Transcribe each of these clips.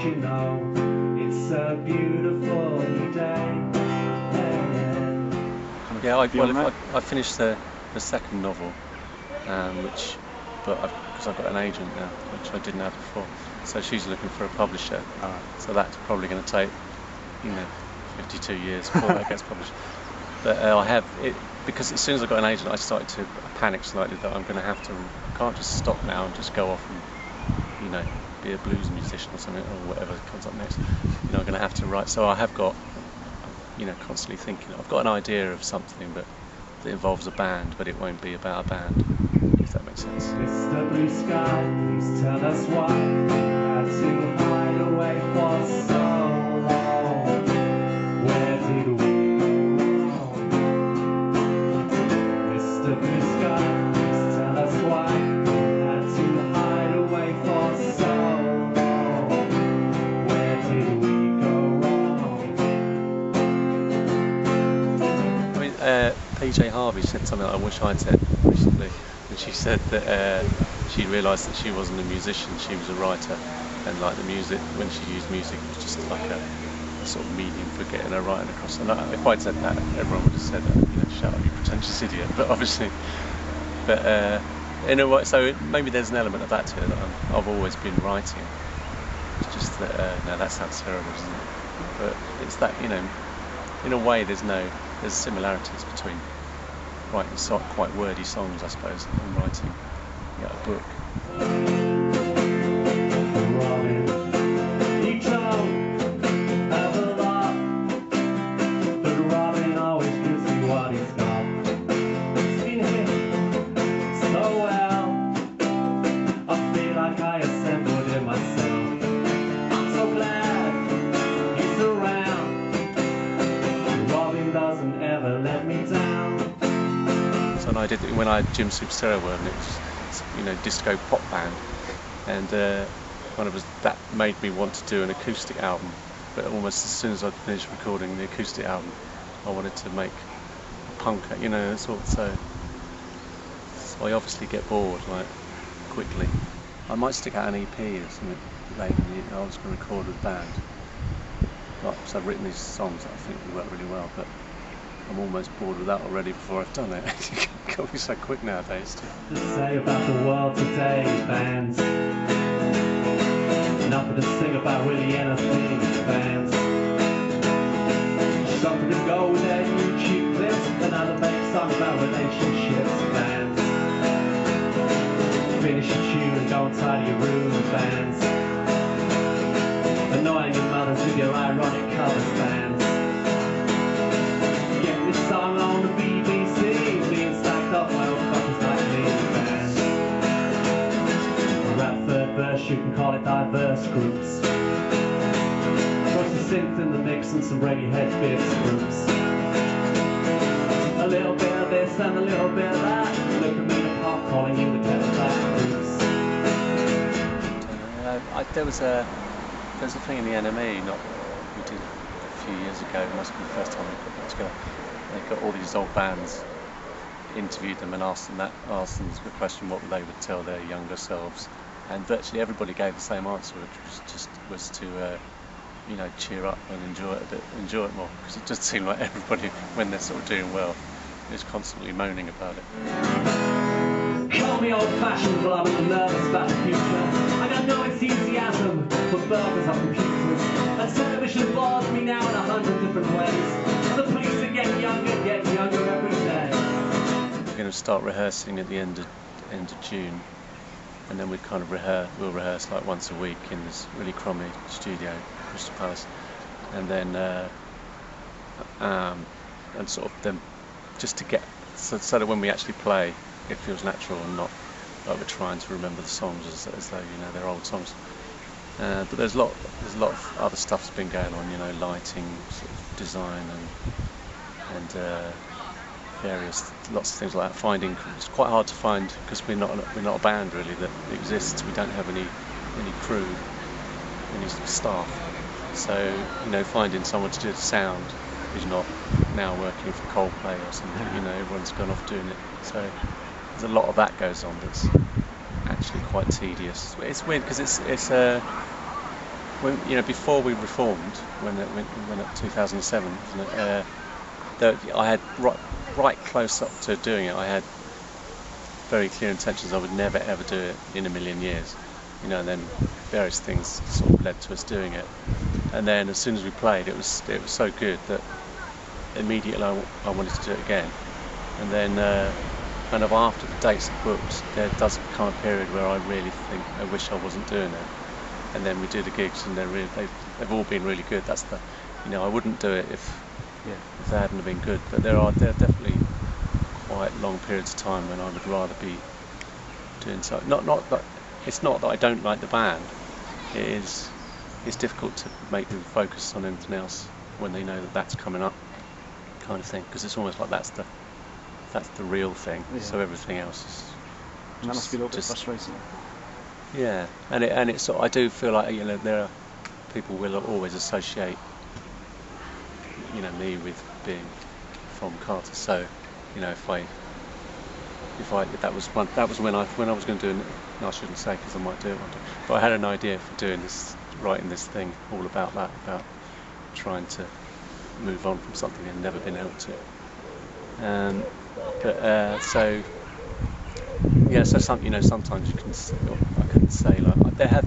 you know it's a beautiful day. Yeah, I finished the second novel, because I've got an agent now, which I didn't have before. So she's looking for a publisher. So that's probably going to take, 52 years before that gets published. But I have it because as soon as I got an agent, I started to panic slightly that I'm going to have to. I can't just stop now and just go off and, be a blues musician or something or whatever comes up next. I'm going to have to write. So I have got, constantly thinking. I've got an idea of something, but that involves a band, but it won't be about a band. If that makes sense. Mr. Blue Sky, please tell us why you had to hide away for so long. Where did we go wrong? Mr. Blue Sky, please tell us why you had to hide away for so long. Where did we go wrong? PJ Harvey said something that I wish I'd said recently. And she said that she realised that she wasn't a musician, she was a writer, and like the music, when she used music, it was just like a sort of medium for getting her writing across. And if I'd said that, everyone would have said, shut up, you pretentious idiot. But obviously, in a way, so maybe there's an element of that to it. That I've always been writing. It's just that no, that sounds terrible, doesn't it? But it's that in a way, there's similarities between writing quite wordy songs, I suppose, and writing a book. Robin, you don't have a lot, but Robin always gives me what he's got. He's been hit so well, I feel like I assembled it myself. I'm so glad he's around. Robin doesn't ever let me down. And I did when I had Jim Superstereo and it was disco pop band, and that made me want to do an acoustic album. But almost as soon as I finished recording the acoustic album, I wanted to make a punk, so I obviously get bored quickly. I might stick out an EP or something later in the year. I was going to record with a band. So I've written these songs that I think will work really well, but I'm almost bored with that already before I've done it. It can be so quick nowadays too. To say about the world today, bands. Nothing to sing about really anything, bands. Something to go with their YouTube clips, another make songs about relationships, bands. Finish a tune and go and tidy your room, bands. Annoying your mothers with your ironic covers, bands. This song on the BBC, being stacked up by old fuckers like me, bands. Rap third verse, you can call it diverse groups. Throw some synth in the mix and some Radiohead bits groups. A little bit of this and a little bit of that. Look at me the pop calling you the Cadillac groups. There was a thing in the NME we did a few years ago. It must be the first time we put that together. They got all these old bands, interviewed them and asked them the question what they would tell their younger selves, and virtually everybody gave the same answer, which was to cheer up and enjoy it more, because it just seemed like everybody, when they're sort of doing well, is constantly moaning about it. Call me old-fashioned, but I'm nervous about the future. I got no enthusiasm for burgers or computers, and television bores me now in 100 different ways. The police are getting younger every day. We're going to start rehearsing at the end of June, and then we'll rehearse like once a week in this really crummy studio, Crystal Palace, and then and sort of then just to get so that when we actually play, it feels natural and not like we're trying to remember the songs as though they're old songs. But there's a lot of other stuff that's been going on, lighting, sort of design, and lots of things like that. It's quite hard to find, because we're not a band really that exists. We don't have any crew, any staff. So finding someone to do the sound is not now working for Coldplay or something. Everyone's gone off doing it. So there's a lot of that goes on that's actually quite tedious. It's weird because before we reformed, when at 2007, wasn't it, I had right close up to doing it. I had very clear intentions. I would never ever do it in a million years, and then various things sort of led to us doing it. And then as soon as we played, it was so good that immediately I wanted to do it again. And then kind of after the dates are booked, there does become a period where I really think I wish I wasn't doing it. And then we do the gigs, and they've all been really good. That's I wouldn't do it if they hadn't have been good. But there are definitely quite long periods of time when I would rather be doing so. Not that it's not that I don't like the band. It's difficult to make them focus on anything else when they know that that's coming up, kind of thing. Because it's almost like that's the real thing. Yeah. So everything else is. And that must be a little bit frustrating. Yeah, and it's I do feel like there are people will always associate me with being from Carter. So if that was when I was going to do it. No, I shouldn't say because I might do it one day. But I had an idea for doing this, writing this thing all about that, about trying to move on from something and never been able to. So sometimes you can. I can say like there have.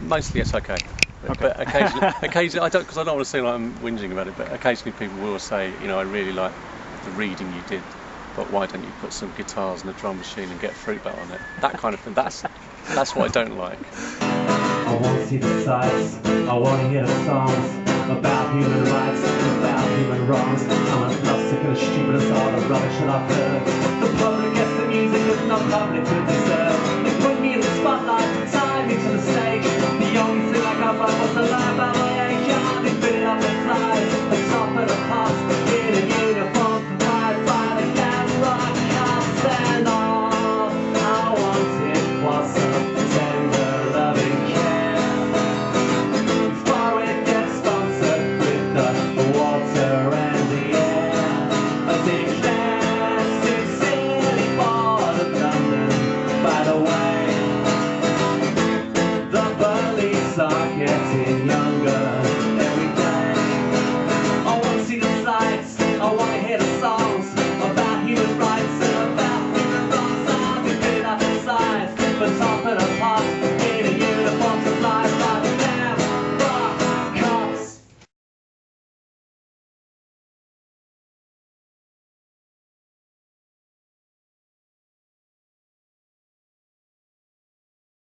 Mostly it's okay. But occasionally I don't, because I don't want to seem like I'm whinging about it. But occasionally people will say, I really like the reading you did, but why don't you put some guitars and a drum machine and get fruit bat on it? That kind of thing. That's what I don't like. I want to see the sights. I want to hear the songs about human rights, about human wrongs. I'm as sick and as stupid as all the rubbish that I've heard. The public gets the music, but not public to deserve. They put me in the spotlight.